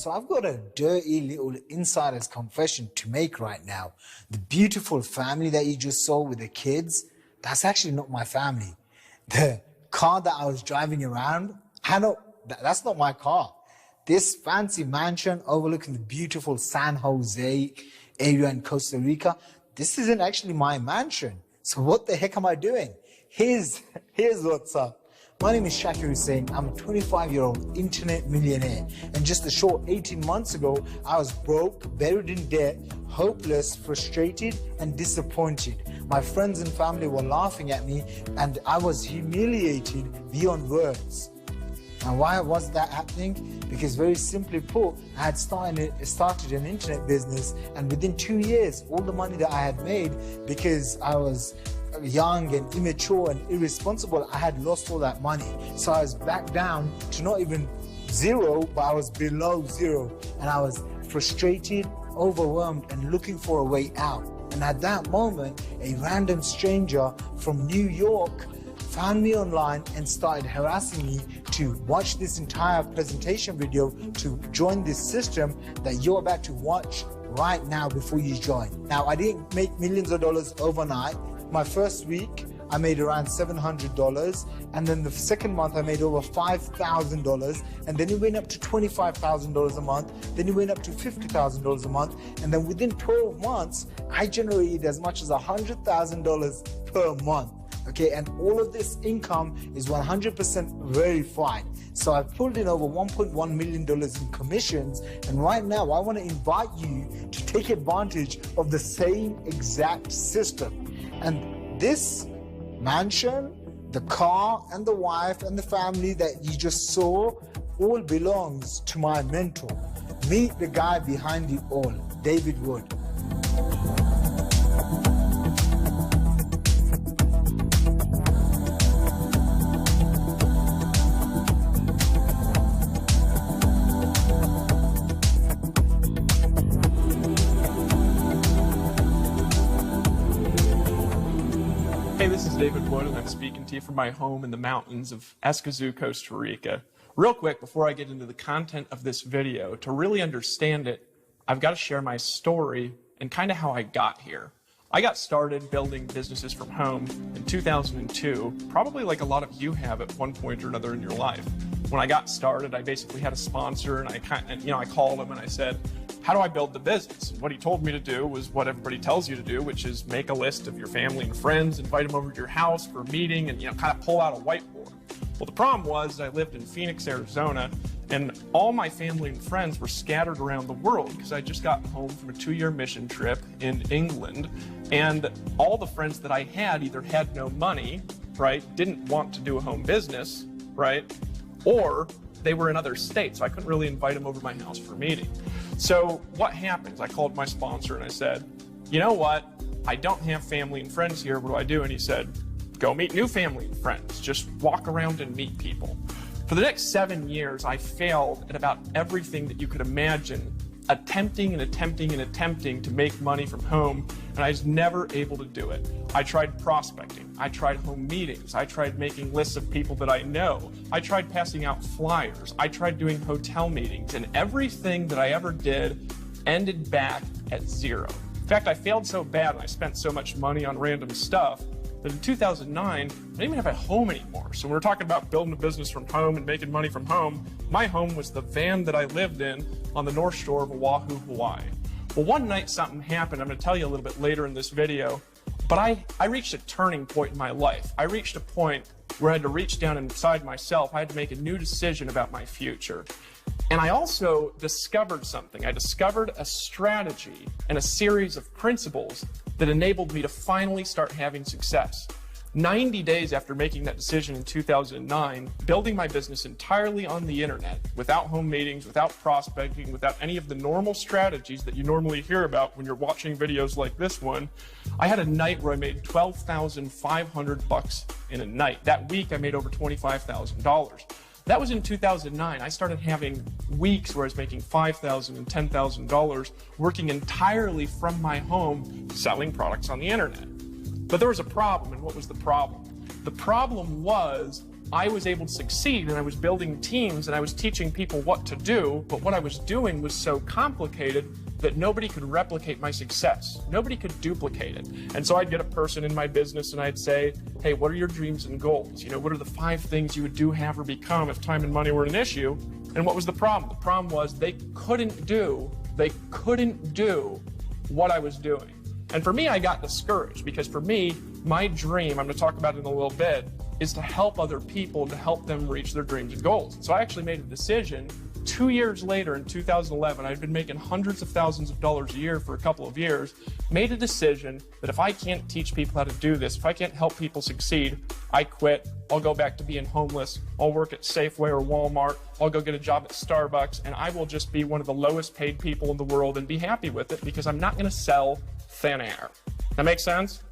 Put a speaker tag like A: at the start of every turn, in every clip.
A: so I've got a dirty little insider's confession to make right now. The beautiful family that you just saw with the kids, that's actually not my family. The car that I was driving around, that's not my car. This fancy mansion overlooking the beautiful San Jose area in Costa Rica, this isn't actually my mansion. So what the heck am I doing? Here's what's up. My name is Shakir Hussain. I'm a 25-year-old internet millionaire. And just a short 18 months ago, I was broke, buried in debt, hopeless, frustrated, and disappointed. My friends and family were laughing at me, and I was humiliated beyond words. And why was that happening? Because very simply put, I had started an internet business, and within 2 years, all the money that I had made, because I was young and immature and irresponsible, I had lost all that money. So I was back down to not even zero, but I was below zero. And I was frustrated, overwhelmed, and looking for a way out. And at that moment, a random stranger from New York found me online and started harassing me to watch this entire presentation video to join this system that you're about to watch right now before you join. Now, I didn't make millions of dollars overnight. My first week, I made around $700, and then the second month I made over $5,000, and then it went up to $25,000 a month, then it went up to $50,000 a month, and then within 12 months, I generated as much as $100,000 per month. Okay, and all of this income is 100% verified. So I pulled in over $1.1 million in commissions, and right now I want to invite you to take advantage of the same exact system. And this mansion, the car, and the wife, and the family that you just saw all belongs to my mentor. Meet the guy behind it all, David Wood.
B: Hey, this is David Wood, and I'm speaking to you from my home in the mountains of Escazú, Costa Rica. Real quick, before I get into the content of this video, to really understand it, I've got to share my story and kind of how I got here. I got started building businesses from home in 2002, probably like a lot of you have at one point or another in your life. When I got started, I basically had a sponsor, and I called him and I said, how do I build the business? And what he told me to do was what everybody tells you to do, which is make a list of your family and friends, invite them over to your house for a meeting, and kind of pull out a whiteboard. Well, the problem was I lived in Phoenix, Arizona, and all my family and friends were scattered around the world because I just got home from a 2-year mission trip in England, and all the friends that I had either had no money, right, didn't want to do a home business, right, or they were in other states, so I couldn't really invite them over to my house for a meeting. So what happens? I called my sponsor and I said, you know what? I don't have family and friends here. What do I do? And he said, go meet new family and friends. Just walk around and meet people. For the next 7 years, I failed at about everything that you could imagine, attempting to make money from home, and I was never able to do it. I tried prospecting, I tried home meetings, I tried making lists of people that I know, I tried passing out flyers, I tried doing hotel meetings, and everything that I ever did ended back at zero. In fact, I failed so bad and I spent so much money on random stuff that in 2009, I didn't even have a home anymore. So when we're talking about building a business from home and making money from home, my home was the van that I lived in on the North Shore of Oahu, Hawaii. Well, one night something happened. I'm going to tell you a little bit later in this video, but I reached a turning point in my life. I reached a point where I had to reach down inside myself. I had to make a new decision about my future. And I also discovered something. I discovered a strategy and a series of principles that enabled me to finally start having success. 90 days after making that decision in 2009, building my business entirely on the internet, without home meetings, without prospecting, without any of the normal strategies that you normally hear about when you're watching videos like this one, I had a night where I made $12,500 in a night. That week I made over $25,000. That was in 2009. I started having weeks where I was making $5,000 and $10,000 working entirely from my home selling products on the internet. But there was a problem, and what was the problem? The problem was I was able to succeed, and I was building teams, and I was teaching people what to do, but what I was doing was so complicated that nobody could replicate my success. Nobody could duplicate it. And so I'd get a person in my business and I'd say, hey, what are your dreams and goals? You know, what are the 5 things you would do, have, or become if time and money were an issue? And what was the problem? The problem was they couldn't do what I was doing. And for me, I got discouraged because for me, my dream, I'm going to talk about it in a little bit, is to help other people, to help them reach their dreams and goals. So I actually made a decision 2 years later in 2011, I'd been making hundreds of thousands of dollars a year for a couple of years, made a decision that if I can't teach people how to do this, if I can't help people succeed, I quit. I'll go back to being homeless. I'll work at Safeway or Walmart. I'll go get a job at Starbucks, and I will just be one of the lowest paid people in the world and be happy with it because I'm not going to sell thin air. That makes sense?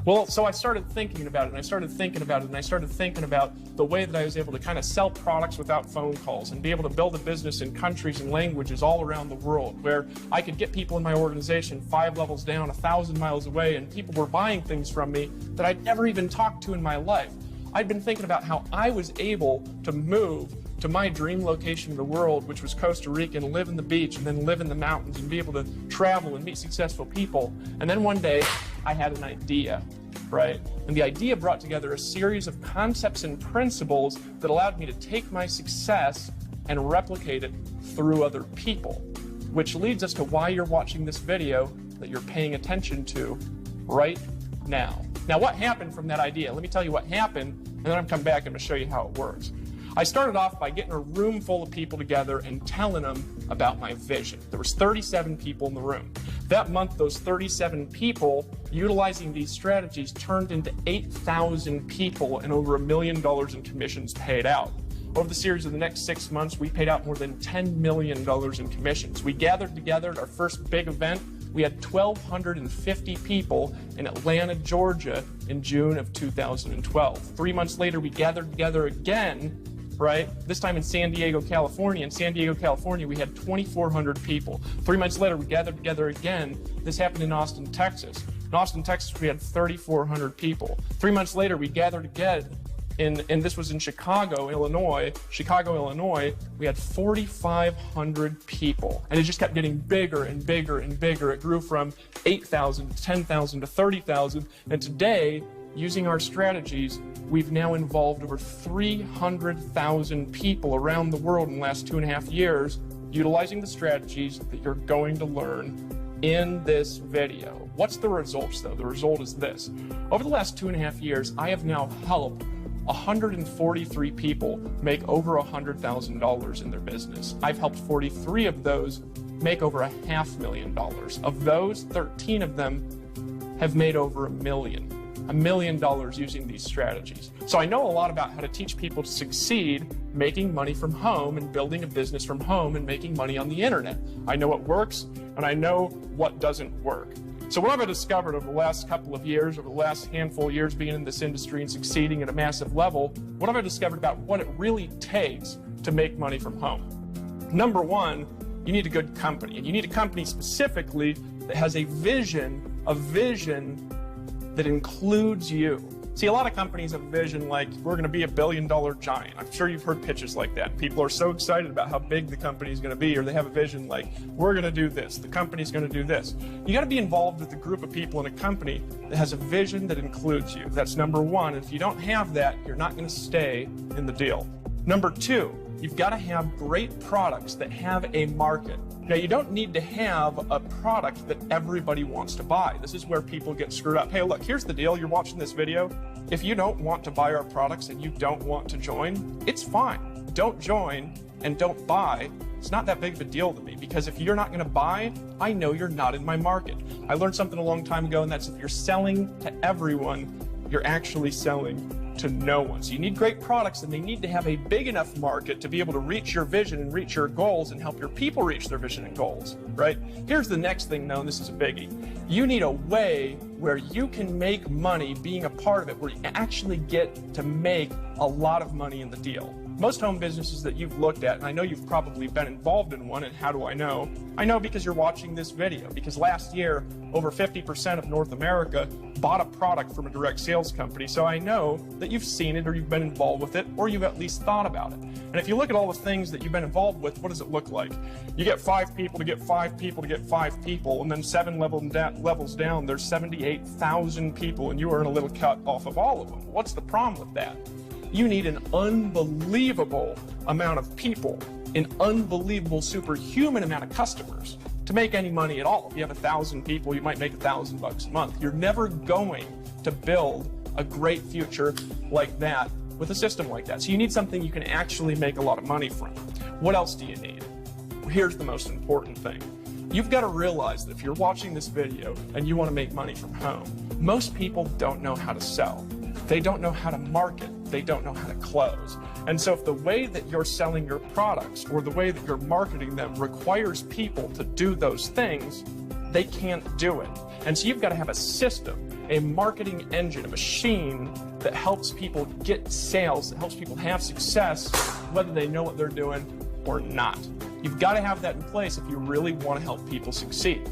B: Well, so I started thinking about it, and I started thinking about it, and I started thinking about the way that I was able to kind of sell products without phone calls and be able to build a business in countries and languages all around the world where I could get people in my organization 5 levels down, 1,000 miles away, and people were buying things from me that I'd never even talked to in my life. I'd been thinking about how I was able to move to my dream location in the world, which was Costa Rica, and live in the beach and then live in the mountains and be able to travel and meet successful people. And then one day I had an idea, right? And the idea brought together a series of concepts and principles that allowed me to take my success and replicate it through other people, which leads us to why you're watching this video that you're paying attention to right now. Now, what happened from that idea? Let me tell you what happened, and then I'm coming back and I'm going to show you how it works. I started off by getting a room full of people together and telling them about my vision. There was 37 people in the room. That month, those 37 people, utilizing these strategies, turned into 8,000 people and over $1 million in commissions paid out. Over the series of the next 6 months, we paid out more than $10 million in commissions. We gathered together at our first big event. We had 1,250 people in Atlanta, Georgia in June of 2012. 3 months later, we gathered together again, right? This time in San Diego, California. In San Diego, California, we had 2,400 people. 3 months later, we gathered together again. This happened in Austin, Texas. In Austin, Texas, we had 3,400 people. 3 months later, we gathered again. And this was in Chicago, Illinois. Chicago, Illinois, we had 4,500 people. And it just kept getting bigger and bigger and bigger. It grew from 8,000 to 10,000 to 30,000. And today, using our strategies, we've now involved over 300,000 people around the world in the last 2.5 years, utilizing the strategies that you're going to learn in this video. What's the results, though? The result is this. Over the last 2.5 years, I have now helped 143 people make over $100,000 in their business. I've helped 43 of those make over $500,000. Of those, 13 of them have made over $1 million using these strategies. So I know a lot about how to teach people to succeed making money from home and building a business from home and making money on the internet. I know what works and I know what doesn't work. So what have I discovered over the last couple of years, over the last handful of years being in this industry and succeeding at a massive level, what have I discovered about what it really takes to make money from home? Number one, you need a good company. And you need a company specifically that has a vision that includes you. See, a lot of companies have a vision like, we're going to be $1 billion giant. I'm sure you've heard pitches like that. People are so excited about how big the company is going to be, or they have a vision like, we're going to do this, the company's going to do this. You got to be involved with a group of people in a company that has a vision that includes you. That's number one. And if you don't have that, you're not going to stay in the deal. Number two, you've got to have great products that have a market. Now, you don't need to have a product that everybody wants to buy. This is where people get screwed up. Hey, look, here's the deal. You're watching this video. If you don't want to buy our products and you don't want to join, it's fine. Don't join and don't buy. It's not that big of a deal to me, because if you're not going to buy, I know you're not in my market. I learned something a long time ago, and that's if you're selling to everyone, you're actually selling to no one. So you need great products, and they need to have a big enough market to be able to reach your vision and reach your goals and help your people reach their vision and goals. right? Here's the next thing, though, and this is a biggie. You need a way where you can make money being a part of it, where you actually get to make a lot of money in the deal. Most home businesses that you've looked at, and I know you've probably been involved in one, and how do I know? I know because you're watching this video, because last year, over 50% of North America bought a product from a direct sales company, so I know that you've seen it, or you've been involved with it, or you've at least thought about it. And if you look at all the things that you've been involved with, what does it look like? You get 5 people to get 5 people to get 5 people, and then 7 levels down, there's 78,000 people, and you earn a little cut off of all of them. What's the problem with that? You need an unbelievable amount of people, an unbelievable superhuman amount of customers to make any money at all. If you have 1,000 people, you might make $1,000 a month. You're never going to build a great future like that with a system like that. So you need something you can actually make a lot of money from. What else do you need? Here's the most important thing. You've got to realize that if you're watching this video and you want to make money from home, most people don't know how to sell. They don't know how to market. They don't know how to close. And so if the way that you're selling your products or the way that you're marketing them requires people to do those things, they can't do it. And so you've got to have a system, a marketing engine, a machine that helps people get sales, that helps people have success, whether they know what they're doing or not. You've got to have that in place if you really want to help people succeed.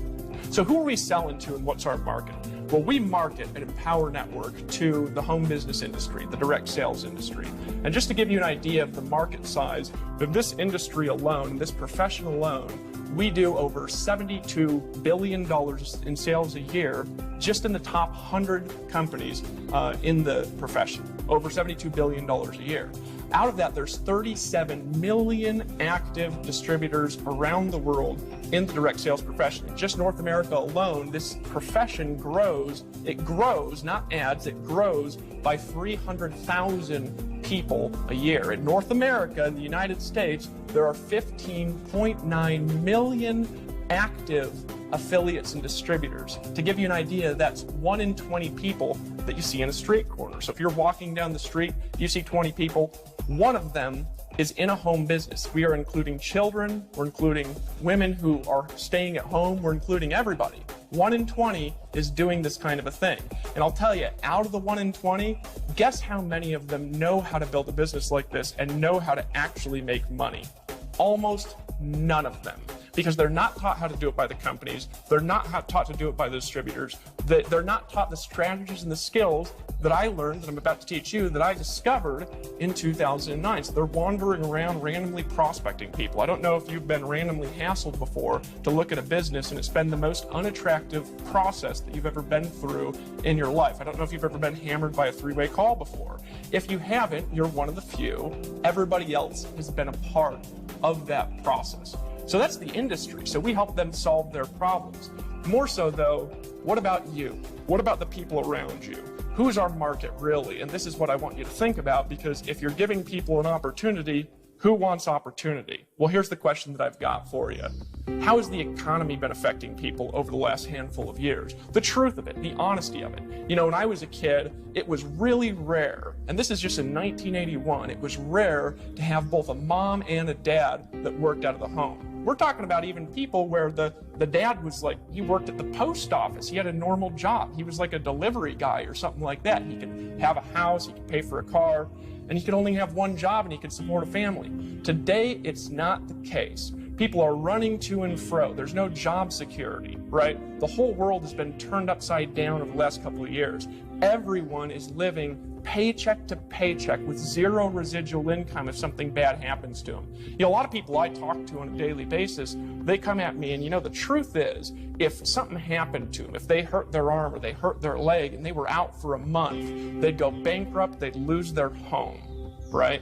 B: So who are we selling to and what's our market? Well, we market an Empower Network to the home business industry, the direct sales industry. And just to give you an idea of the market size of this industry alone, this profession alone, we do over $72 billion in sales a year just in the top 100 companies in the profession, over $72 billion a year. Out of that, there's 37 million active distributors around the world in the direct sales profession. In just North America alone, this profession grows. It grows, not adds, it grows by 300,000 people a year. In North America, in the United States, there are 15.9 million active affiliates and distributors. To give you an idea, that's 1 in 20 people that you see in a street corner. So if you're walking down the street, you see 20 people, 1 of them is in a home business. We are including children, we're including women who are staying at home, we're including everybody. 1 in 20 is doing this kind of a thing. And I'll tell you, out of the 1 in 20, guess how many of them know how to build a business like this and know how to actually make money? Almost none of them. Because they're not taught how to do it by the companies, they're not taught to do it by the distributors, they're not taught the strategies and the skills that I learned, that I'm about to teach you, that I discovered in 2009. So they're wandering around randomly prospecting people. I don't know if you've been randomly hassled before to look at a business, and it's been the most unattractive process that you've ever been through in your life. I don't know if you've ever been hammered by a 3-way call before. If you haven't, you're one of the few. Everybody else has been a part of that process. So that's the industry. So we help them solve their problems. More so though, what about you? What about the people around you? Who's our market really? And this is what I want you to think about, because if you're giving people an opportunity, who wants opportunity? Well, here's the question that I've got for you. How has the economy been affecting people over the last handful of years? The truth of it, the honesty of it. You know, when I was a kid, it was really rare, and this is just in 1981, it was rare to have both a mom and a dad that worked out of the home. We're talking about even people where the dad was like, he worked at the post office. He had a normal job. He was like a delivery guy or something like that. He could have a house, he could pay for a car, and he could only have one job and he could support a family. Today, it's not the case. People are running to and fro. There's no job security, right? The whole world has been turned upside down over the last couple of years. Everyone is living paycheck to paycheck with zero residual income if something bad happens to them. You know, a lot of people I talk to on a daily basis, they come at me and, you know, the truth is, if something happened to them, if they hurt their arm or they hurt their leg and they were out for a month, they'd go bankrupt, they'd lose their home, right?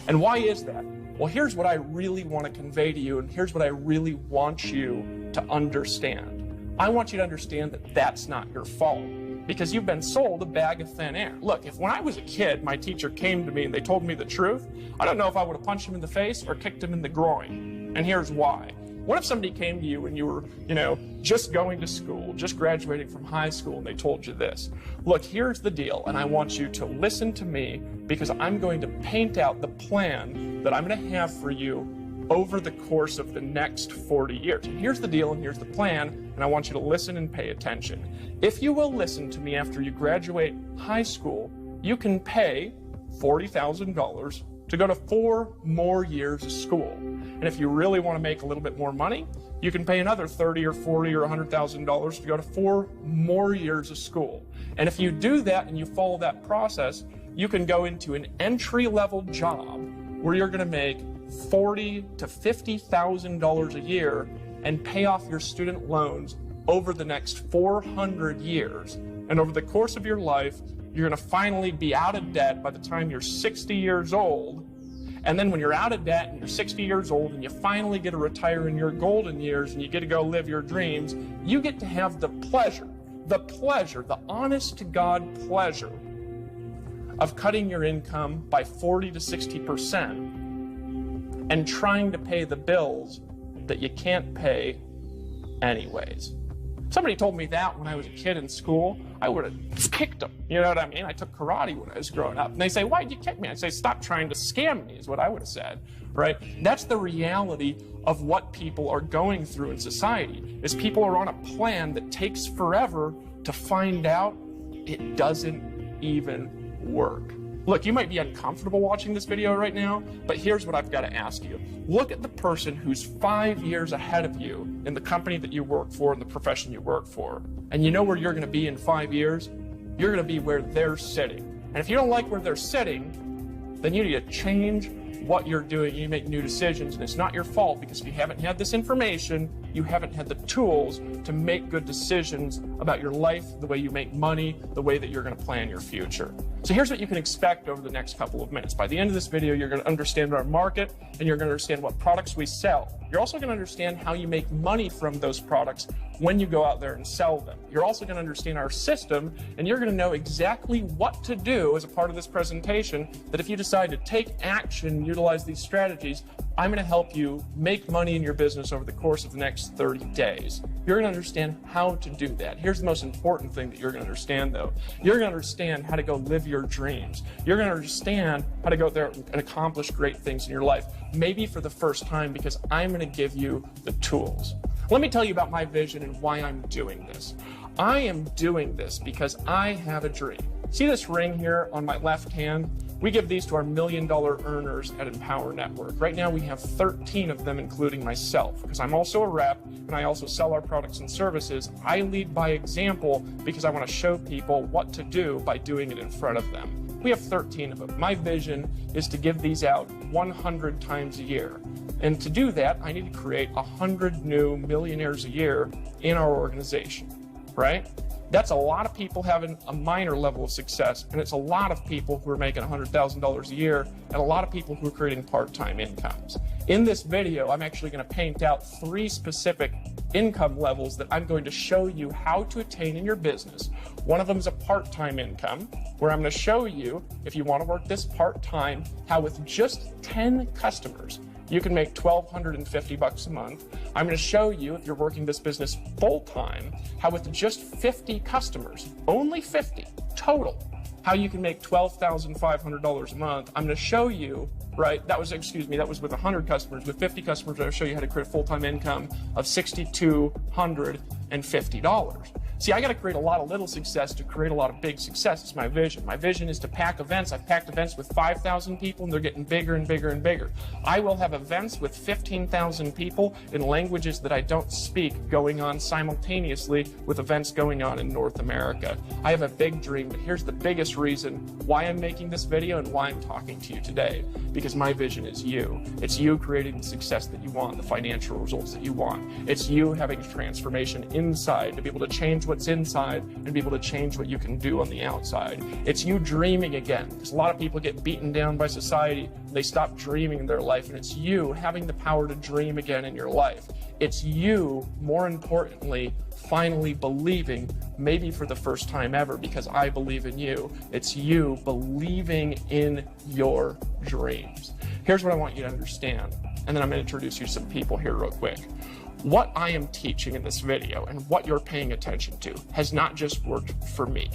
B: And why is that? Well, here's what I really want to convey to you, and here's what I really want you to understand. I want you to understand that that's not your fault, because you've been sold a bag of thin air. Look, if when I was a kid, my teacher came to me and they told me the truth, I don't know if I would have punched him in the face or kicked him in the groin. And here's why. What if somebody came to you and you were, you know, just going to school, just graduating from high school, and they told you this? Look, here's the deal, and I want you to listen to me, because I'm going to paint out the plan that I'm going to have for you over the course of the next 40 years. And here's the deal and here's the plan, and I want you to listen and pay attention. If you will listen to me after you graduate high school, you can pay $40,000 to go to 4 more years of school. And if you really want to make a little bit more money, you can pay another $30,000 or $40,000 or $100,000 to go to 4 more years of school. And if you do that and you follow that process, you can go into an entry-level job where you're going to make $40,000 to $50,000 a year and pay off your student loans over the next 400 years. And over the course of your life, you're going to finally be out of debt by the time you're 60 years old. And then when you're out of debt and you're 60 years old and you finally get to retire in your golden years and you get to go live your dreams, you get to have the pleasure, the honest to God pleasure of cutting your income by 40 to 60% and trying to pay the bills that you can't pay anyways. Somebody told me that when I was a kid in school, I would have kicked them. You know what I mean? I took karate when I was growing up. And they say, why'd you kick me? I say, stop trying to scam me, is what I would have said, right? That's the reality of what people are going through in society, is people are on a plan that takes forever to find out it doesn't even work. Look, you might be uncomfortable watching this video right now, but here's what I've got to ask you. Look at the person who's 5 years ahead of you in the company that you work for and the profession you work for. And you know where you're going to be in 5 years? You're going to be where they're sitting. And if you don't like where they're sitting, then you need to change what you're doing. You make new decisions, and it's not your fault, because if you haven't had this information, you haven't had the tools to make good decisions about your life, the way you make money, the way that you're going to plan your future. So here's what you can expect over the next couple of minutes. By the end of this video, you're going to understand our market, and you're going to understand what products we sell. You're also going to understand how you make money from those products when you go out there and sell them. You're also going to understand our system, and you're going to know exactly what to do as a part of this presentation, that if you decide to take action, utilize these strategies, I'm going to help you make money in your business over the course of the next 30 days. You're going to understand how to do that. Here's the most important thing that you're going to understand, though. You're going to understand how to go live your dreams. You're going to understand how to go there and accomplish great things in your life, maybe for the first time, because I'm going to give you the tools. Let me tell you about my vision and why I'm doing this. I am doing this because I have a dream. See this ring here on my left hand? We give these to our $1 million earners at Empower Network. Right now we have 13 of them, including myself, because I'm also a rep and I also sell our products and services. I lead by example because I want to show people what to do by doing it in front of them. We have 13 of them. My vision is to give these out 100 times a year. And to do that, I need to create 100 new millionaires a year in our organization, right? That's a lot of people having a minor level of success, and it's a lot of people who are making $100,000 a year, and a lot of people who are creating part-time incomes. In this video, I'm actually going to paint out 3 specific income levels that I'm going to show you how to attain in your business. One of them is a part-time income, where I'm going to show you, if you want to work this part-time, how with just 10 customers, you can make $1,250 a month. I'm going to show you, if you're working this business full-time, how with just 50 customers, only 50 total, how you can make $12,500 a month. I'm going to show you, right, that was with 100 customers. With 50 customers, I'll show you how to create a full-time income of $6,250. See, I got to create a lot of little success to create a lot of big success. It's my vision. My vision is to pack events. I've packed events with 5,000 people, and they're getting bigger and bigger and bigger. I will have events with 15,000 people in languages that I don't speak going on simultaneously with events going on in North America. I have a big dream, but here's the biggest reason why I'm making this video and why I'm talking to you today. Because my vision is you. It's you creating the success that you want, the financial results that you want. It's you having a transformation inside to be able to change what's inside and be able to change what you can do on the outside. It's you dreaming again, because a lot of people get beaten down by society. They stop dreaming in their life, and it's you having the power to dream again in your life. It's you, more importantly, finally believing, maybe for the first time ever, because I believe in you. It's you believing in your dreams. Here's what I want you to understand, and then I'm going to introduce you to some people here real quick. What I am teaching in this video and what you're paying attention to has not just worked for me.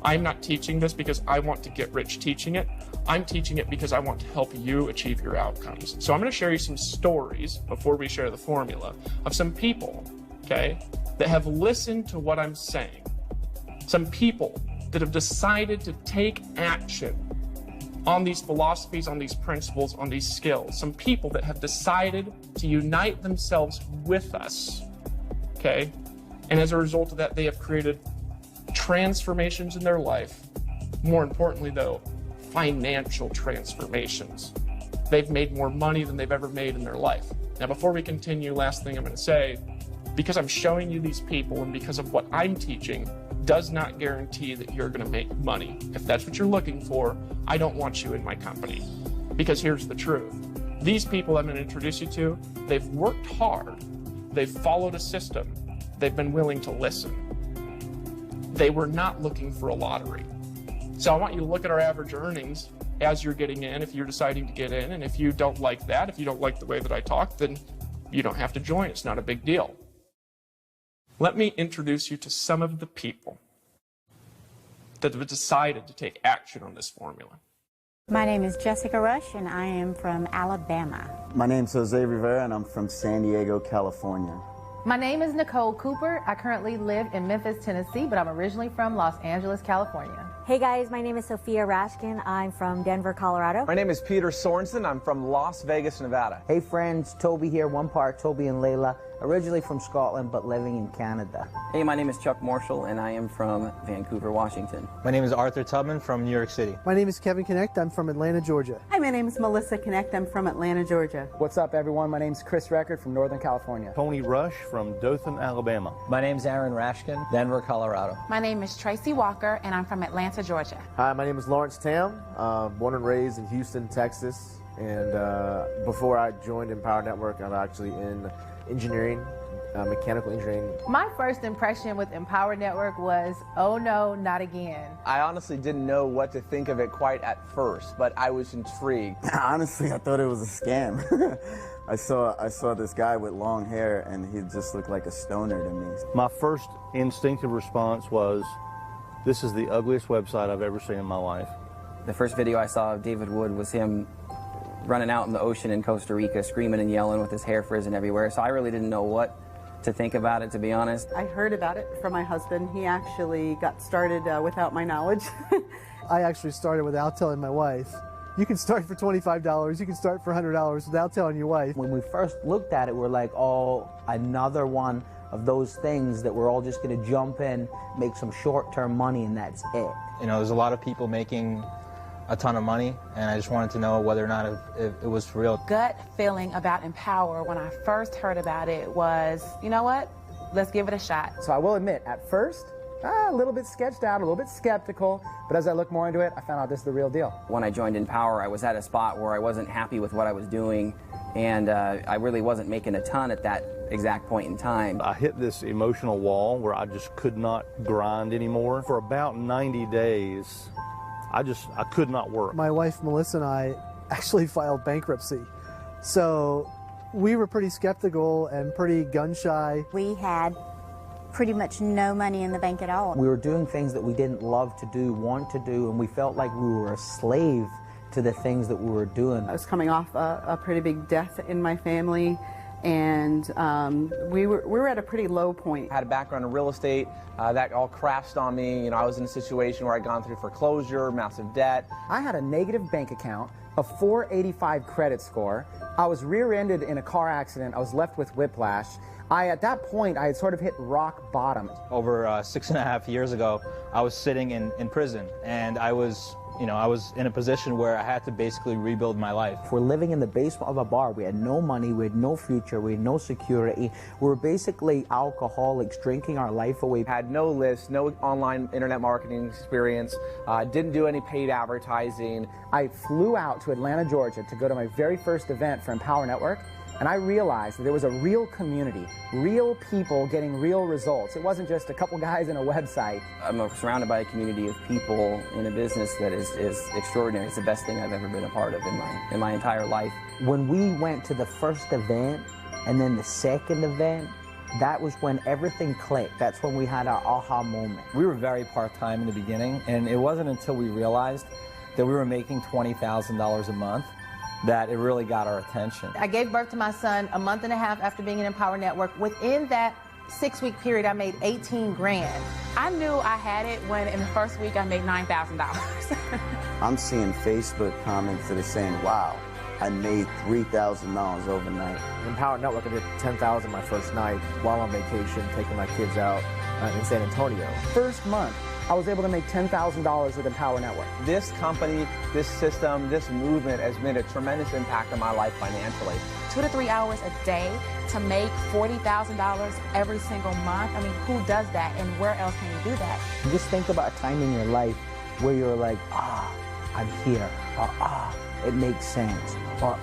B: I'm not teaching this because I want to get rich teaching it. I'm teaching it because I want to help you achieve your outcomes. So I'm going to share you some stories before we share the formula of some people, okay, that have listened to what I'm saying. Some people that have decided to take action on these philosophies, on these principles, on these skills. Some people that have decided to unite themselves with us, okay? And as a result of that, they have created transformations in their life. More importantly, though, financial transformations. They've made more money than they've ever made in their life. Now, before we continue, last thing I'm going to say, because I'm showing you these people and because of what I'm teaching, does not guarantee that you're going to make money. If that's what you're looking for, I don't want you in my company. Because here's the truth. These people I'm going to introduce you to, they've worked hard. They've followed a system. They've been willing to listen. They were not looking for a lottery. So I want you to look at our average earnings as you're getting in, if you're deciding to get in. And if you don't like that, if you don't like the way that I talk, then you don't have to join. It's not a big deal. Let me introduce you to some of the people that have decided to take action on this formula.
C: My name is Jessica Rush, and I am from Alabama.
D: My name's Jose Rivera, and I'm from San Diego, California.
E: My name is Nicole Cooper. I currently live in Memphis, Tennessee, but I'm originally from Los Angeles, California.
F: Hey guys, my name is Sophia Rashkin. I'm from Denver, Colorado.
G: My name is Peter Sorensen. I'm from Las Vegas, Nevada.
H: Hey friends, Toby here, one part Toby and Layla. Originally from Scotland, but living in Canada.
I: Hey, my name is Chuck Marshall, and I am from Vancouver, Washington.
J: My name is Arthur Tubman from New York City.
K: My name is Kevin Connect. I'm from Atlanta, Georgia.
L: Hi, my name is Melissa Connect. I'm from Atlanta, Georgia.
M: What's up, everyone? My name is Chris Record from Northern California.
N: Tony Rush from Dothan, Alabama.
O: My name is Aaron Rashkin, Denver, Colorado.
P: My name is Tracy Walker, and I'm from Atlanta, Georgia.
Q: Hi, my name is Lawrence Tam, born and raised in Houston, Texas. And before I joined Empower Network, I'm actually in engineering. Mechanical engineering.
E: My first impression with Empower Network was, oh no, not again.
G: I honestly didn't know what to think of it quite at first, but I was intrigued.
D: Honestly, I thought it was a scam. I saw this guy with long hair, and he just looked like a stoner to me.
N: My first instinctive response was, this is the ugliest website I've ever seen in my life.
I: The first video I saw of David Wood was him running out in the ocean in Costa Rica, screaming and yelling with his hair frizzing everywhere, so I really didn't know what to think about it, to be honest.
L: I heard about it from my husband. He actually got started without my knowledge.
K: I actually started without telling my wife. You can start for $25, you can start for $100 without telling your wife.
H: When we first looked at it, we're like, oh, another one of those things that we're all just going to jump in, make some short-term money, and that's it.
J: You know, there's a lot of people making a ton of money, and I just wanted to know whether or not if it was for real.
P: Gut feeling about Empower when I first heard about it was, you know what, let's give it a shot.
M: So I will admit, at first, a little bit sketched out, a little bit skeptical, but as I looked more into it, I found out this is the real deal.
I: When I joined Empower, I was at a spot where I wasn't happy with what I was doing, and I really wasn't making a ton at that exact point in time.
N: I hit this emotional wall where I just could not grind anymore. For about 90 days, I could not work.
K: My wife, Melissa, and I actually filed bankruptcy. So we were pretty skeptical and pretty gun-shy.
C: We had pretty much no money in the bank at all.
H: We were doing things that we didn't love to do, want to do, and we felt like we were a slave to the things that we were doing.
L: I was coming off a pretty big death in my family, and we were at a pretty low point.
G: I had a background in real estate. That all crashed on me. You know, I was in a situation where I'd gone through foreclosure, massive debt.
M: I had a negative bank account, a 485 credit score. I was rear-ended in a car accident. I was left with whiplash. At that point, I had sort of hit rock bottom.
J: Over 6.5 years ago, I was sitting in prison, and I was in a position where I had to basically rebuild my life.
H: We're living in the basement of a bar. We had no money, we had no future, we had no security. We were basically alcoholics, drinking our life away.
G: Had no list, no online internet marketing experience, didn't do any paid advertising.
M: I flew out to Atlanta, Georgia to go to my very first event for Empower Network, and I realized that there was a real community, real people getting real results. It wasn't just a couple guys in a website.
I: I'm surrounded by a community of people in a business that is extraordinary. It's the best thing I've ever been a part of in my entire life.
H: When we went to the first event And then the second event, that was when everything clicked. That's when we had our aha moment.
O: We were very part-time in the beginning, and it wasn't until we realized that we were making $20,000 a month that it really got our attention.
E: I gave birth to my son a month and a half after being in Empower Network. Within that 6-week period, I made 18 grand.
P: I knew I had it when in the first week I made $9,000.
D: I'm seeing Facebook comments that are saying, wow, I made $3,000 overnight.
Q: In Empower Network, I did $10,000 my first night while on vacation, taking my kids out in San Antonio.
M: First month, I was able to make $10,000 with Empower Network.
G: This company, this system, this movement has made a tremendous impact on my life financially.
P: 2 to 3 hours a day to make $40,000 every single month. I mean, who does that, and where else can you do that?
H: Just think about a time in your life where you're like, I'm here, or it makes sense, or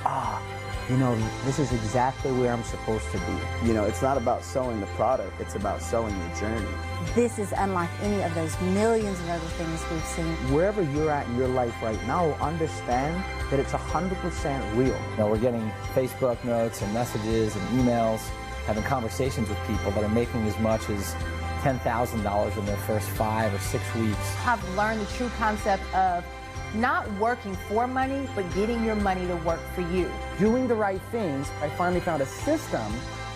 H: you know, this is exactly where I'm supposed to be.
D: You know, it's not about selling the product, it's about selling your journey.
C: This is unlike any of those millions of other things we've seen.
H: Wherever you're at in your life right now, understand that it's 100% real.
O: You know, we're getting Facebook notes and messages and emails, having conversations with people that are making as much as $10,000 in their first 5 or 6 weeks.
E: I've learned the true concept of not working for money, but getting your money to work for you.
M: Doing the right things, I finally found a system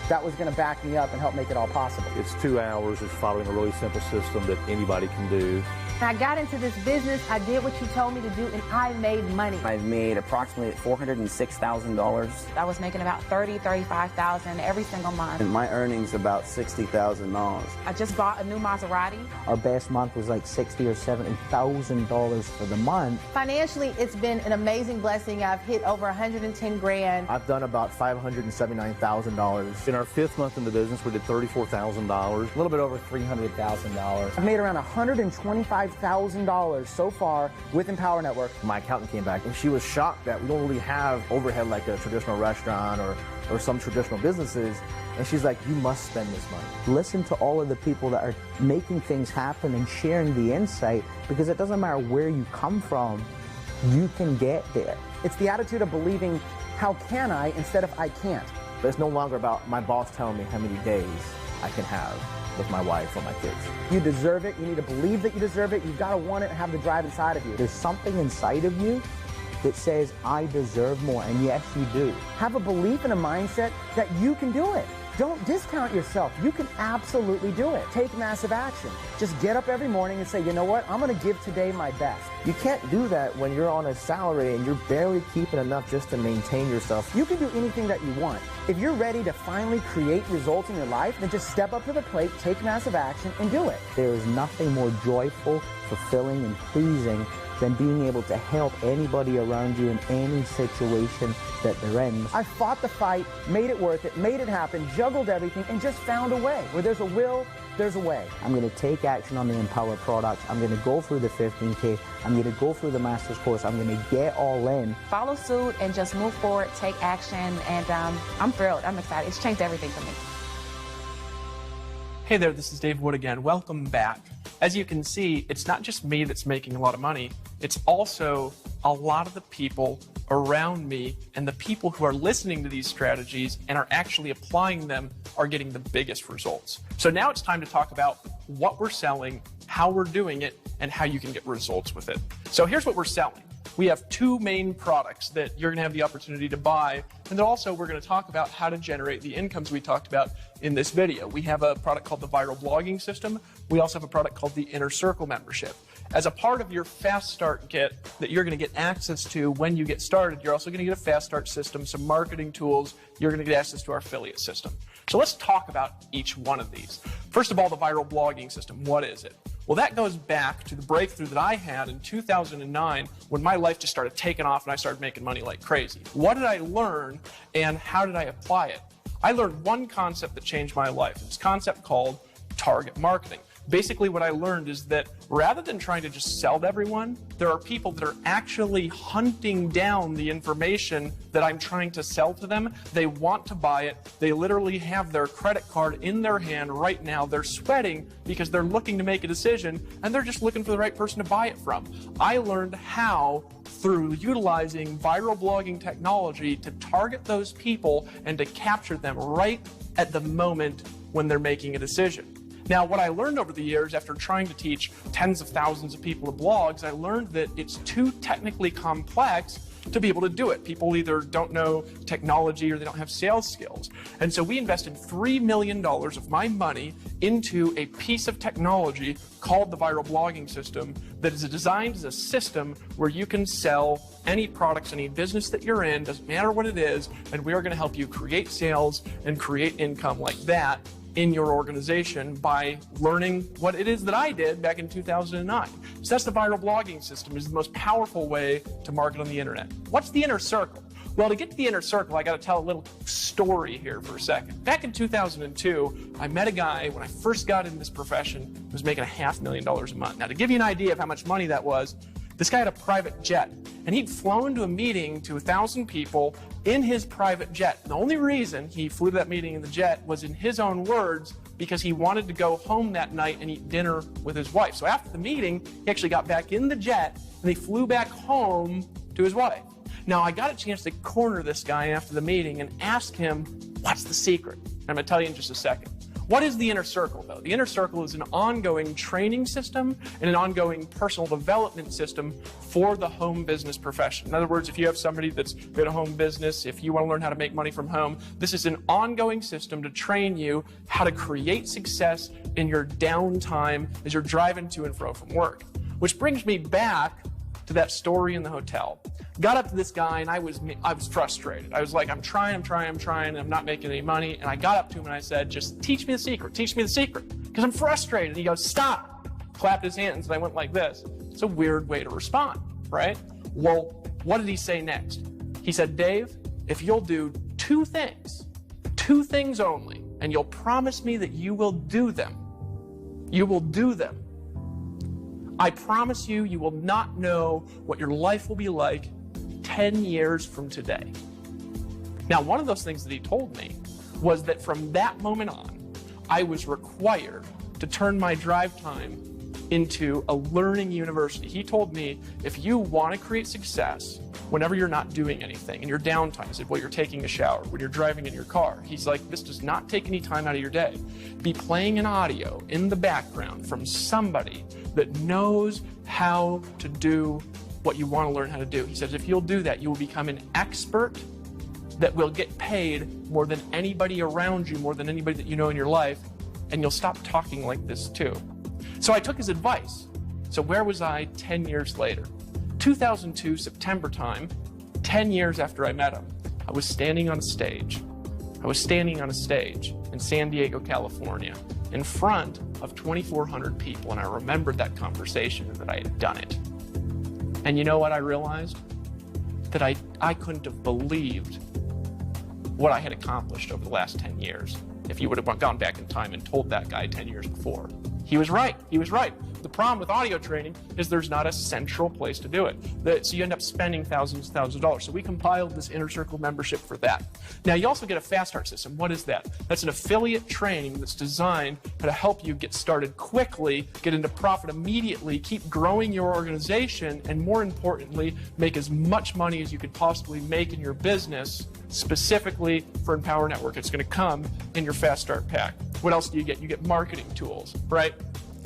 M: that was going to back me up and help make it all possible.
N: It's 2 hours. It's following a really simple system that anybody can do.
E: I got into this business, I did what you told me to do, and I made money.
I: I've made approximately $406,000.
P: I was making about $30,000, $35,000 every single month.
D: And my earnings about $60,000.
P: I just bought a new Maserati.
H: Our best month was like $60,000 or $70,000 for the month.
E: Financially, it's been an amazing blessing. I've hit over 110 grand.
Q: I've done about $579,000.
N: In our 5th month in the business, we did $34,000.
O: A little bit over $300,000.
M: I've made around $125,000 so far with Empower Network.
Q: My accountant came back and she was shocked that we don't really have overhead like a traditional restaurant or some traditional businesses. And she's like, you must spend this money.
H: Listen to all of the people that are making things happen and sharing the insight, because it doesn't matter where you come from, you can get there.
M: It's the attitude of believing, how can I, instead of I can't.
Q: But it's no longer about my boss telling me how many days I can have with my wife or my kids.
M: You deserve it. You need to believe that you deserve it. You've got to want it and have the drive inside of you.
H: There's something inside of you that says, I deserve more, and yes, you do.
M: Have a belief and a mindset that you can do it. Don't discount yourself. You can absolutely do it. Take massive action. Just get up every morning and say, you know what? I'm going to give today my best.
Q: You can't do that when you're on a salary and you're barely keeping enough just to maintain yourself.
M: You can do anything that you want. If you're ready to finally create results in your life, then just step up to the plate, take massive action, and do it.
H: There is nothing more joyful, fulfilling, and pleasing than being able to help anybody around you in any situation that they're in.
M: I fought the fight, made it worth it, made it happen, juggled everything, and just found a way. Where there's a will, there's a way.
H: I'm going to take action on the Empower products. I'm going to go through the 15K. I'm going to go through the master's course. I'm going to get all in.
P: Follow suit and just move forward, take action, and I'm thrilled. I'm excited. It's changed everything for me.
B: Hey there, this is Dave Wood again. Welcome back. As you can see, it's not just me that's making a lot of money. It's also a lot of the people around me, and the people who are listening to these strategies and are actually applying them are getting the biggest results. So now it's time to talk about what we're selling, how we're doing it, and how you can get results with it. So here's what we're selling. We have 2 main products that you're going to have the opportunity to buy, and then also we're going to talk about how to generate the incomes we talked about in this video. We have a product called the Viral Blogging System. We also have a product called the Inner Circle Membership. As a part of your Fast Start Kit that you're going to get access to when you get started, you're also going to get a Fast Start system, some marketing tools. You're going to get access to our affiliate system. So let's talk about each one of these. First of all, the Viral Blogging System. What is it? Well, that goes back to the breakthrough that I had in 2009 when my life just started taking off and I started making money like crazy. What did I learn and how did I apply it? I learned one concept that changed my life. It's a concept called target marketing. basically what I learned is that rather than trying to just sell to everyone, there are people that are actually hunting down the information that I'm trying to sell to them. They want to buy it. They literally have their credit card in their hand right now. They're sweating because they're looking to make a decision, and they're just looking for the right person to buy it from. I learned how, through utilizing viral blogging technology, to target those people and to capture them right at the moment when they're making a decision. Now, what I learned over the years after trying to teach tens of thousands of people to blogs, I learned that it's too technically complex to be able to do it. People either don't know technology or they don't have sales skills. And so we invested $3 million of my money into a piece of technology called the viral blogging system that is designed as a system where you can sell any products, any business that you're in, doesn't matter what it is, and we are going to help you create sales and create income like that in your organization by learning what it is that I did back in 2009. So that's the viral blogging system. Is the most powerful way to market on the internet. What's the inner circle? Well, to get to the inner circle, I got to tell a little story here for a second. Back in 2002, I met a guy when I first got in this profession who was making $500,000 a month. Now, to give you an idea of how much money that was, this guy had a private jet, and he'd flown to a meeting to 1,000 people in his private jet. The only reason he flew to that meeting in the jet was, in his own words, because he wanted to go home that night and eat dinner with his wife. So after the meeting, he actually got back in the jet, and he flew back home to his wife. Now, I got a chance to corner this guy after the meeting and ask him, what's the secret? I'm going to tell you in just a second. What is the inner circle, though? The inner circle is an ongoing training system and an ongoing personal development system for the home business profession. In other words, if you have somebody that's got a home business, if you want to learn how to make money from home, this is an ongoing system to train you how to create success in your downtime as you're driving to and fro from work. Which brings me back to that story in the hotel. Got up to this guy and I was frustrated. I was like, I'm trying, and I'm not making any money. And I got up to him and I said, just teach me the secret, because I'm frustrated. And he goes, stop. Clapped his hands and I went like this. It's a weird way to respond, right? Well, what did he say next? He said, Dave, if you'll do two things only, and you'll promise me that you will do them, I promise you, you will not know what your life will be like 10 years from today. Now, one of those things that he told me was that from that moment on, I was required to turn my drive time into a learning university. He told me, if you want to create success whenever you're not doing anything, in your downtime, he said, while you're taking a shower, when you're driving in your car, he's like, this does not take any time out of your day. Be playing an audio in the background from somebody that knows how to do what you want to learn how to do. He says, if you'll do that, you will become an expert that will get paid more than anybody around you, more than anybody that you know in your life, and you'll stop talking like this too. So I took his advice. So where was I 10 years later? 2002, September time, 10 years after I met him, I was standing on a stage. In San Diego, California, in front of 2,400 people, and I remembered that conversation and that I had done it. And you know what I realized? That I couldn't have believed what I had accomplished over the last 10 years if you would have gone back in time and told that guy 10 years before. He was right. The problem with audio training is there's not a central place to do it. So you end up spending thousands of dollars. So we compiled this Inner Circle membership for that. Now, you also get a Fast Start system. What is that? That's an affiliate training that's designed to help you get started quickly, get into profit immediately, keep growing your organization, and more importantly, make as much money as you could possibly make in your business, specifically for Empower Network. It's going to come in your Fast Start pack. What else do you get? You get marketing tools, right?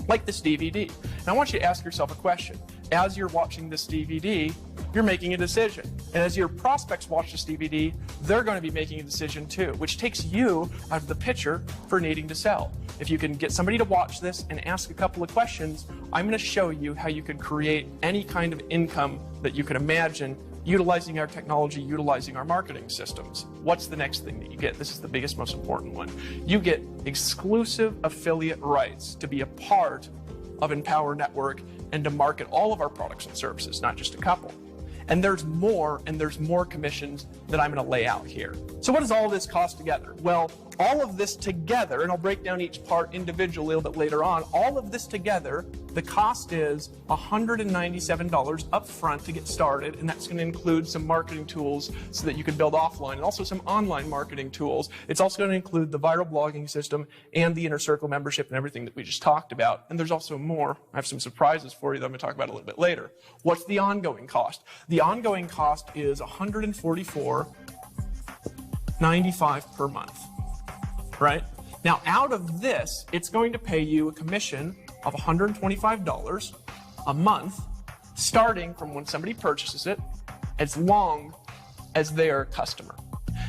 B: Like this DVD. And I want you to ask yourself a question. As you're watching this DVD, you're making a decision. And as your prospects watch this DVD, they're going to be making a decision too, which takes you out of the picture for needing to sell. If you can get somebody to watch this and ask a couple of questions, I'm going to show you how you can create any kind of income that you can imagine utilizing our technology, utilizing our marketing systems. What's the next thing that you get? This is the biggest, most important one. You get exclusive affiliate rights to be a part of Empower Network and to market all of our products and services, not just a couple. And there's more commissions that I'm going to lay out here. So what does all this cost together? Well, all of this together, and I'll break down each part individually a little bit later on, all of this together, the cost is $197 up front to get started, and that's going to include some marketing tools so that you can build offline, and also some online marketing tools. It's also going to include the viral blogging system and the Inner Circle membership and everything that we just talked about. And there's also more. I have some surprises for you that I'm going to talk about a little bit later. What's the ongoing cost? The ongoing cost is $144.95 per month, right? Now, out of this, it's going to pay you a commission of $125 a month, starting from when somebody purchases it, as long as they're a customer.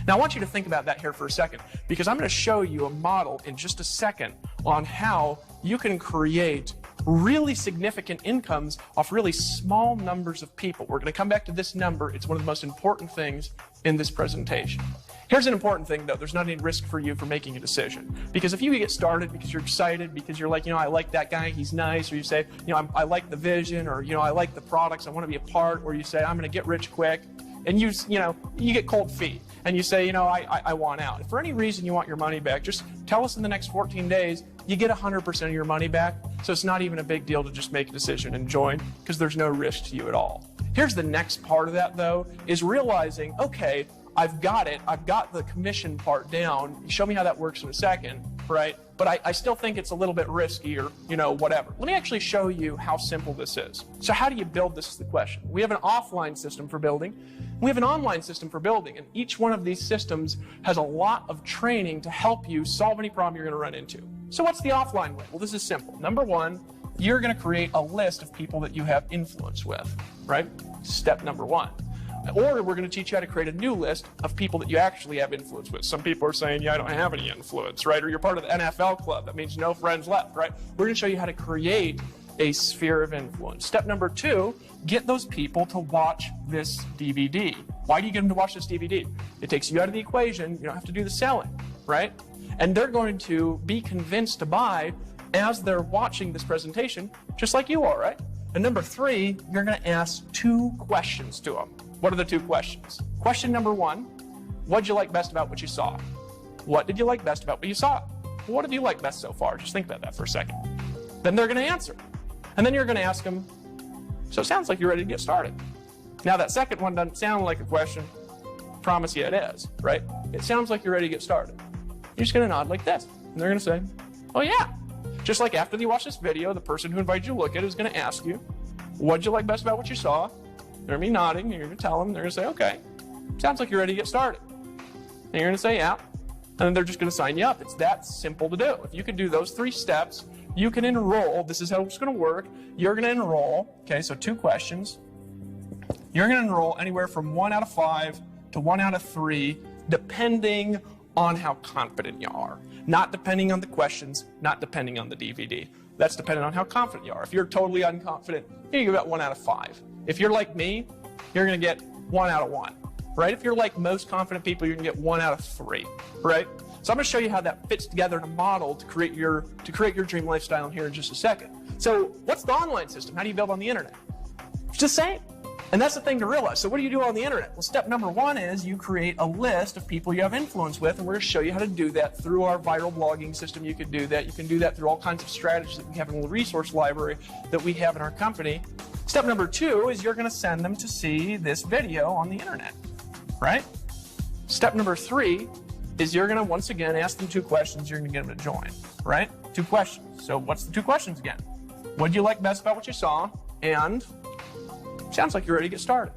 B: Now, I want you to think about that here for a second, because I'm going to show you a model in just a second on how you can create really significant incomes off really small numbers of people. We're going to come back to this number. It's one of the most important things in this presentation. Here's an important thing, though. There's not any risk for you for making a decision. Because if you get started because you're excited, because you're like, I like that guy, he's nice, or you say, I like the vision, or, I like the products, I want to be a part, or you say, I'm going to get rich quick, and you get cold feet, and you say, I want out. If for any reason you want your money back, just tell us in the next 14 days, you get 100% of your money back, so it's not even a big deal to just make a decision and join, because there's no risk to you at all. Here's the next part of that, though, is realizing, okay, I've got it. I've got the commission part down. Show me how that works in a second, right? But I still think it's a little bit risky or, whatever. Let me actually show you how simple this is. So how do you build this is the question. We have an offline system for building. We have an online system for building. And each one of these systems has a lot of training to help you solve any problem you're going to run into. So what's the offline way? Well, this is simple. Number one, you're going to create a list of people that you have influence with, right? Step number one. Or we're going to teach you how to create a new list of people that you actually have influence with. Some people are saying, yeah, I don't have any influence, right? Or you're part of the NFL club. That means no friends left, right? We're going to show you how to create a sphere of influence. Step number two, get those people to watch this DVD. Why do you get them to watch this DVD? It takes you out of the equation. You don't have to do the selling, right? And they're going to be convinced to buy as they're watching this presentation, just like you are, right? And number three, you're going to ask 2 questions to them. What are the 2 questions? Question number one, what did you like best about what you saw? What did you like best about what you saw? What have you liked best so far? Just think about that for a second. Then they're going to answer. And then you're going to ask them, so it sounds like you're ready to get started. Now that second one doesn't sound like a question. Promise you it is, right? It sounds like you're ready to get started. You're just going to nod like this. And they're going to say, oh yeah. Just like after you watch this video, the person who invited you to look at it is going to ask you, what did you like best about what you saw? They're going to be nodding, and you're going to tell them, they're going to say, okay, sounds like you're ready to get started. And you're going to say, yeah, and then they're just going to sign you up. It's that simple to do. If you can do those 3 steps, you can enroll. This is how it's going to work. You're going to enroll, okay, so 2 questions. You're going to enroll anywhere from 1 out of 5 to 1 out of 3, depending on how confident you are. Not depending on the questions, not depending on the DVD. That's dependent on how confident you are. If you're totally unconfident, you get about 1 out of 5. If you're like me, you're going to get 1 out of 1, right? If you're like most confident people, you're going to get 1 out of 3, right? So I'm going to show you how that fits together in a model to create your dream lifestyle here in just a second. So what's the online system? How do you build on the internet? It's the same. And that's the thing to realize. So what do you do on the internet? Well, step number one is you create a list of people you have influence with, and we're going to show you how to do that through our viral blogging system. You can do that. You can do that through all kinds of strategies that we have in the resource library that we have in our company. Step number two is you're going to send them to see this video on the internet, right? Step number three is you're going to, once again, ask them 2 questions. You're going to get them to join, right? 2 questions. So what's the 2 questions again? What did you like best about what you saw? And sounds like you're ready to get started.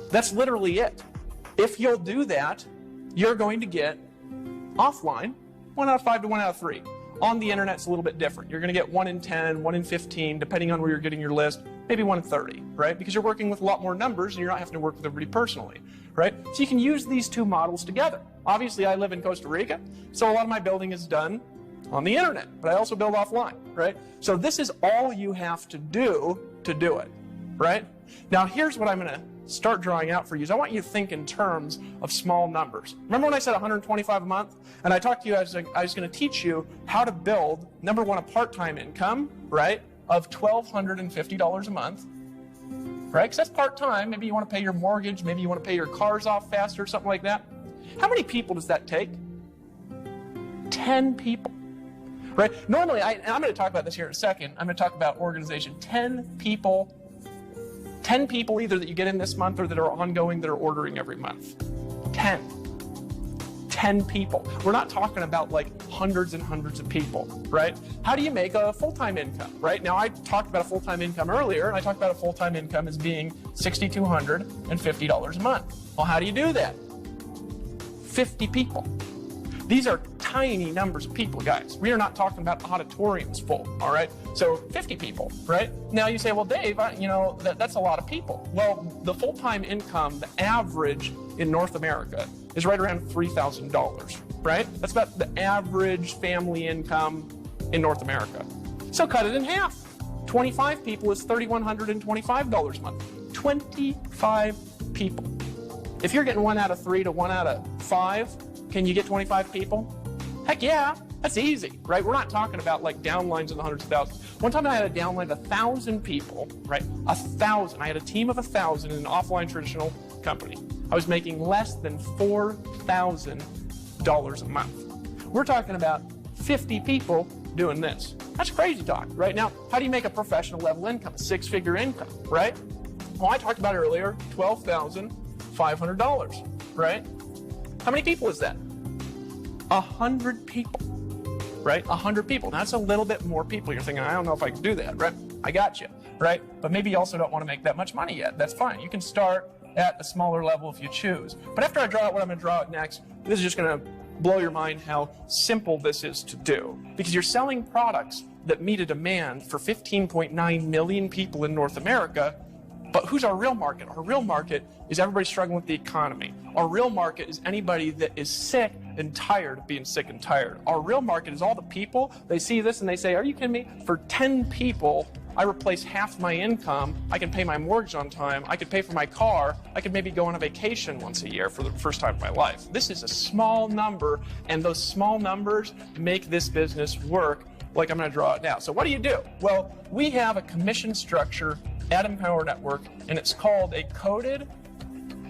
B: That's literally it. If you'll do that, you're going to get offline 1 out of 5 to 1 out of 3. On the internet, it's a little bit different. You're going to get 1 in 10, 1 in 15, depending on where you're getting your list, maybe 1 in 30, right? Because you're working with a lot more numbers and you're not having to work with everybody personally, right? So you can use these 2 models together. Obviously, I live in Costa Rica, so a lot of my building is done on the internet, but I also build offline, right? So this is all you have to do it, right? Now, here's what I'm going to start drawing out for you. Is I want you to think in terms of small numbers. Remember when I said 125 a month? And I talked to you, I was going to teach you how to build, number one, a part-time income, right, of $1,250 a month, right? Because that's part-time. Maybe you want to pay your mortgage. Maybe you want to pay your cars off faster, something like that. How many people does that take? 10 people, right? Normally, and I'm going to talk about this here in a second. I'm going to talk about organization. 10 people either that you get in this month or that are ongoing that are ordering every month. 10 people. We're not talking about like hundreds and hundreds of people, right? How do you make a full-time income, right? Now, I talked about a full-time income earlier, and I talked about a full-time income as being $6,250 a month. Well, how do you do that? 50 people. These are tiny numbers of people, guys. We are not talking about auditoriums full, all right? So 50 people, right? Now you say, well, Dave, that's a lot of people. Well, the full-time income, the average in North America is right around $3,000, right? That's about the average family income in North America. So cut it in half. 25 people is $3,125 a month. 25 people. If you're getting 1 out of 3 to 1 out of 5, can you get 25 people? Heck yeah, that's easy, right? We're not talking about like downlines in the hundreds of thousands. One time I had a downline of 1,000 people, right? 1,000. I had a team of 1,000 in an offline traditional company. I was making less than $4,000 a month. We're talking about 50 people doing this. That's crazy talk, right? Now, how do you make a professional level income, a 6-figure income, right? Well, I talked about earlier, $12,500, right? How many people is that? 100 people, right? 100 people. Now, that's a little bit more people. You're thinking, I don't know if I can do that, right? I got you, right? But maybe you also don't want to make that much money yet. That's fine. You can start at a smaller level if you choose. But after I draw out what I'm going to draw out next, this is just going to blow your mind how simple this is to do. Because you're selling products that meet a demand for 15.9 million people in North America. But who's our real market? Our real market is everybody struggling with the economy. Our real market is anybody that is sick and tired of being sick and tired. Our real market is all the people. They see this and they say, are you kidding me? For 10 people, I replace half my income. I can pay my mortgage on time. I could pay for my car. I could maybe go on a vacation once a year for the first time in my life. This is a small number, and those small numbers make this business work like I'm going to draw it now. So what do you do? Well, we have a commission structure at Empower Network, and it's called a coded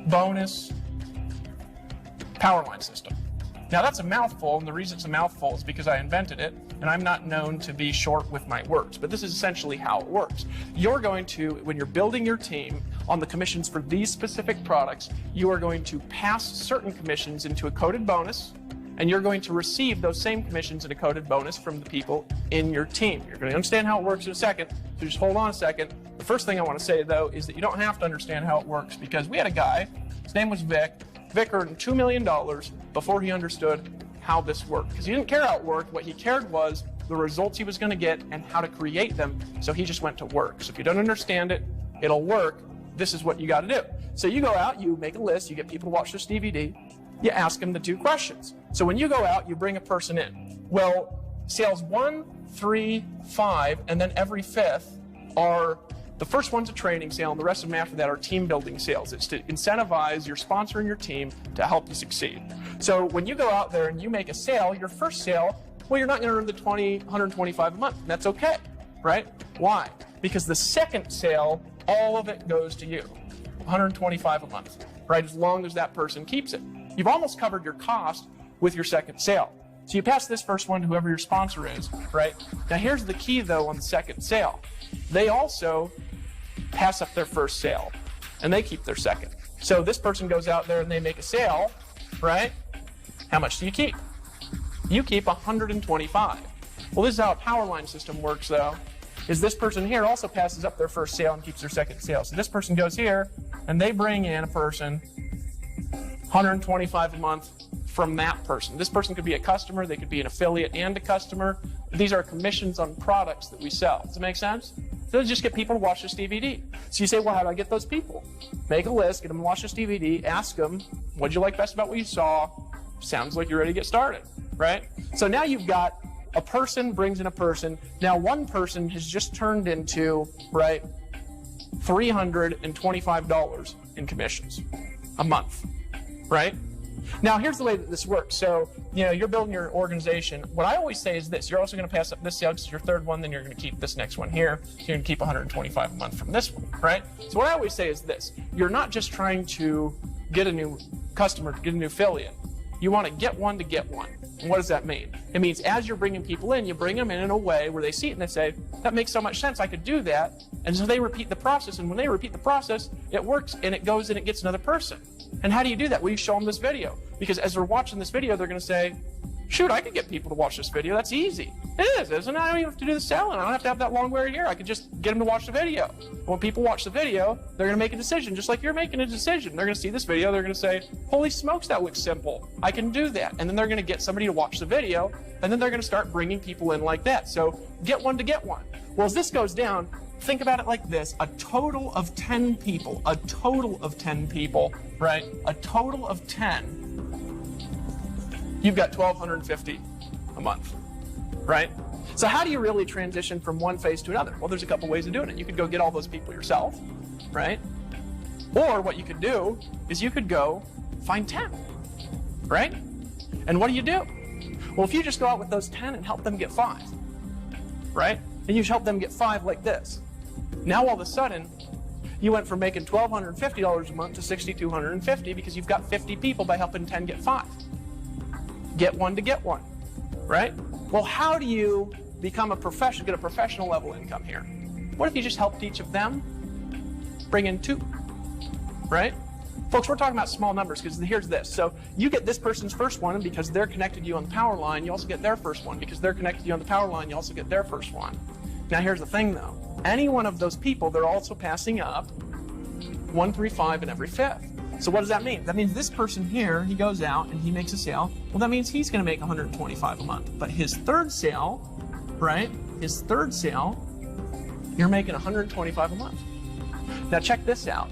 B: bonus power line system. Now that's a mouthful, and the reason it's a mouthful is because I invented it, and I'm not known to be short with my words, but this is essentially how it works. You're going to, when you're building your team on the commissions for these specific products, you are going to pass certain commissions into a coded bonus, and you're going to receive those same commissions in a coded bonus from the people in your team. You're going to understand how it works in a second, so just hold on a second. The first thing I want to say, though, is that you don't have to understand how it works, because we had a guy, his name was Vic. Vic earned $2 million before he understood how this worked, because he didn't care how it worked. What he cared was the results he was going to get and how to create them, so he just went to work. So if you don't understand it, it'll work. This is what you got to do. So you go out, you make a list, you get people to watch this DVD, you ask them the 2 questions. So when you go out, you bring a person in. Well, sales 1, 3, 5, and then every 5th are, the first one's a training sale, and the rest of them after that are team building sales. It's to incentivize your sponsor and your team to help you succeed. So when you go out there and you make a sale, your first sale, well, you're not going to earn the $125 a month, and that's okay, right? Why? Because the second sale, all of it goes to you, $125 a month, right? As long as that person keeps it. You've almost covered your cost with your second sale. So you pass this first one to whoever your sponsor is, right? Now here's the key, though, on the second sale. They also pass up their first sale, and they keep their second. So this person goes out there and they make a sale, right? How much do you keep? You keep $125. Well, this is how a power line system works, though, is this person here also passes up their first sale and keeps their second sale. So this person goes here, and they bring in a person, $125 a month from that person. This person could be a customer, they could be an affiliate and a customer. These are commissions on products that we sell. Does it make sense? So just get people to watch this DVD. So you say, well, how do I get those people? Make a list, get them to watch this DVD, ask them, what did you like best about what you saw? Sounds like you're ready to get started, right? So now you've got a person brings in a person. Now one person has just turned into, right, $325 in commissions a month, right? Now, here's the way that this works. So, you're building your organization. What I always say is this. You're also going to pass up this sale because it's your third one, then you're going to keep this next one here. You're going to keep 125 a month from this one, right? So what I always say is this. You're not just trying to get a new customer, to get a new affiliate. You want to get one to get one. And what does that mean? It means as you're bringing people in, you bring them in a way where they see it and they say, that makes so much sense, I could do that. And so they repeat the process, and when they repeat the process, it works and it goes and it gets another person. And how do you do that? Well, you show them this video. Because as they're watching this video, they're going to say, shoot, I could get people to watch this video. That's easy. It is, isn't it? I don't even have to do the selling. I don't have to have that long weird hair. I could just get them to watch the video. When people watch the video, they're going to make a decision, just like you're making a decision. They're going to see this video. They're going to say, holy smokes, that looks simple. I can do that. And then they're going to get somebody to watch the video, and then they're going to start bringing people in like that. So get one to get one. Well, as this goes down, think about it like this. A total of 10 people, right? A total of 10. You've got $1,250 a month, right? So how do you really transition from one phase to another? Well, there's a couple ways of doing it. You could go get all those people yourself, right? Or what you could do is you could go find 10, right? And what do? Well, if you just go out with those 10 and help them get 5, right? And you help them get 5 like this. Now all of a sudden, you went from making $1,250 a month to $6,250 because you've got 50 people by helping 10 get 5. Get one to get one, right? Well, how do you become a professional, get a professional level income here? What if you just helped each of them bring in 2, right? Folks, we're talking about small numbers because here's this. So you get this person's first one, and because they're connected to you on the power line, you also get their first one. Because they're connected to you on the power line, you also get their first one. Now here's the thing though. Any one of those people, they're also passing up 135 in every 5th. So what does that mean? That means this person here, he goes out and he makes a sale. Well, that means he's going to make 125 a month. But his third sale, right? His third sale, you're making 125 a month. Now check this out.